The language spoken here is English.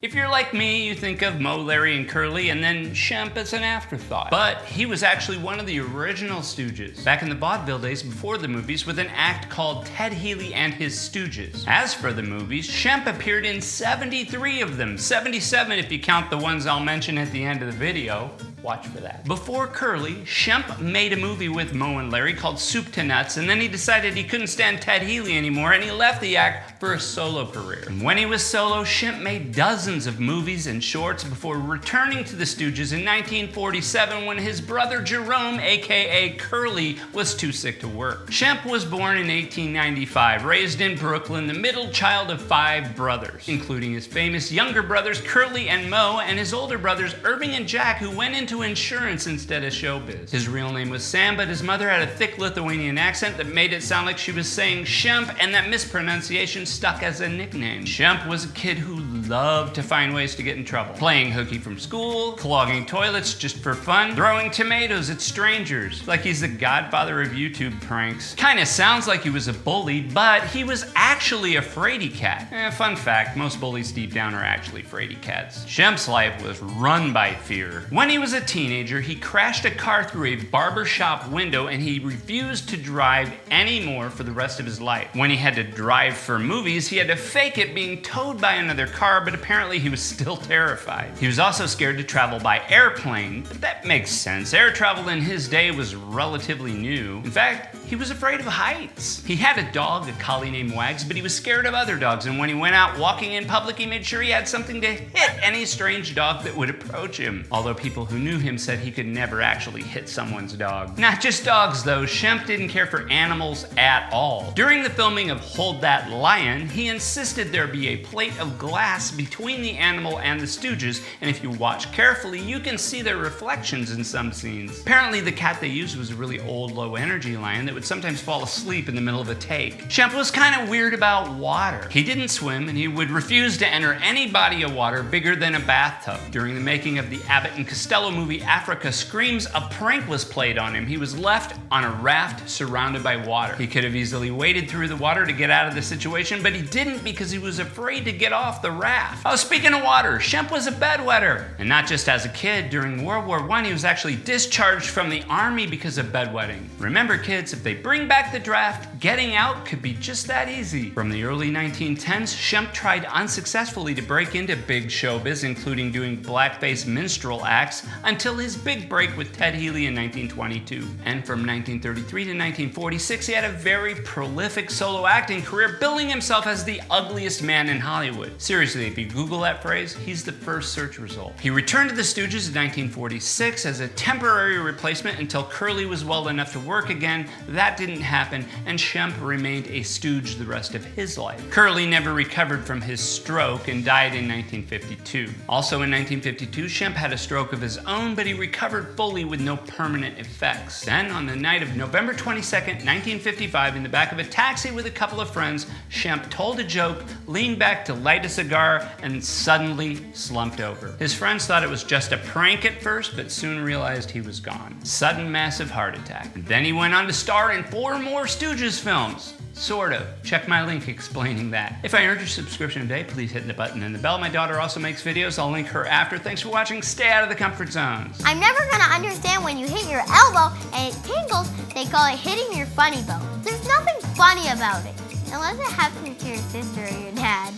If you're like me, you think of Moe, Larry, and Curly, and then Shemp as an afterthought. But he was actually one of the original Stooges, back in the vaudeville days before the movies, with an act called Ted Healy and His Stooges. As for the movies, Shemp appeared in 73 of them, 77 if you count the ones I'll mention at the end of the video. Watch for that. Before Curly, Shemp made a movie with Moe and Larry called Soup to Nuts, and then he decided he couldn't stand Ted Healy anymore, and he left the act for a solo career. And when he was solo, Shemp made dozens of movies and shorts before returning to the Stooges in 1947 when his brother Jerome, aka Curly, was too sick to work. Shemp was born in 1895, raised in Brooklyn, the middle child of 5 brothers, including his famous younger brothers Curly and Moe, and his older brothers Irving and Jack, who went into insurance instead of showbiz. His real name was Sam, but his mother had a thick Lithuanian accent that made it sound like she was saying Shemp, and that mispronunciation stuck as a nickname. Shemp was a kid who loved to find ways to get in trouble. Playing hooky from school, clogging toilets just for fun, throwing tomatoes at strangers, like he's the godfather of YouTube pranks. Kinda sounds like he was a bully, but he was actually a fraidy cat. Fun fact, most bullies deep down are actually fraidy cats. Shemp's life was run by fear. When he was a teenager, he crashed a car through a barbershop window and he refused to drive anymore for the rest of his life. When he had to drive for movies, he had to fake it being towed by another car, but apparently he was still terrified. He was also scared to travel by airplane, but that makes sense. Air travel in his day was relatively new. In fact, he was afraid of heights. He had a dog, a collie named Wags, but he was scared of other dogs, and when he went out walking in public, he made sure he had something to hit any strange dog that would approach him. Although people who knew him said he could never actually hit someone's dog. Not just dogs though, Shemp didn't care for animals at all. During the filming of Hold That Lion, he insisted there be a plate of glass between the animal and the Stooges, and if you watch carefully, you can see their reflections in some scenes. Apparently the cat they used was a really old, low-energy lion that would sometimes fall asleep in the middle of a take. Shemp was kind of weird about water. He didn't swim, and he would refuse to enter any body of water bigger than a bathtub. During the making of the Abbott and Costello movie Africa Screams, a prank was played on him. He was left on a raft surrounded by water. He could have easily waded through the water to get out of the situation, but he didn't because he was afraid to get off the raft. Oh, speaking of water, Shemp was a bedwetter. And not just as a kid. During World War I, he was actually discharged from the army because of bedwetting. Remember kids, if they bring back the draft, getting out could be just that easy. From the early 1910s, Shemp tried unsuccessfully to break into big showbiz, including doing blackface minstrel acts, until his big break with Ted Healy in 1922. And from 1933 to 1946, he had a very prolific solo acting career, billing himself as the ugliest man in Hollywood. Seriously, if you Google that phrase, he's the first search result. He returned to the Stooges in 1946 as a temporary replacement until Curly was well enough to work again. That didn't happen, and Shemp remained a Stooge the rest of his life. Curly never recovered from his stroke and died in 1952. Also in 1952, Shemp had a stroke of his own, but he recovered fully with no permanent effects. Then, on the night of November 22nd, 1955, in the back of a taxi with a couple of friends, Shemp told a joke, leaned back to light a cigar, and suddenly slumped over. His friends thought it was just a prank at first, but soon realized he was gone. Sudden massive heart attack. And then he went on to star in 4 more Stooges films. Sort of. Check my link explaining that. If I earned your subscription today, please hit the button and the bell. My daughter also makes videos. I'll link her after. Thanks for watching. Stay out of the comfort zones. I'm never gonna understand when you hit your elbow and it tingles, they call it hitting your funny bone. There's nothing funny about it, unless it happens to your sister or your dad.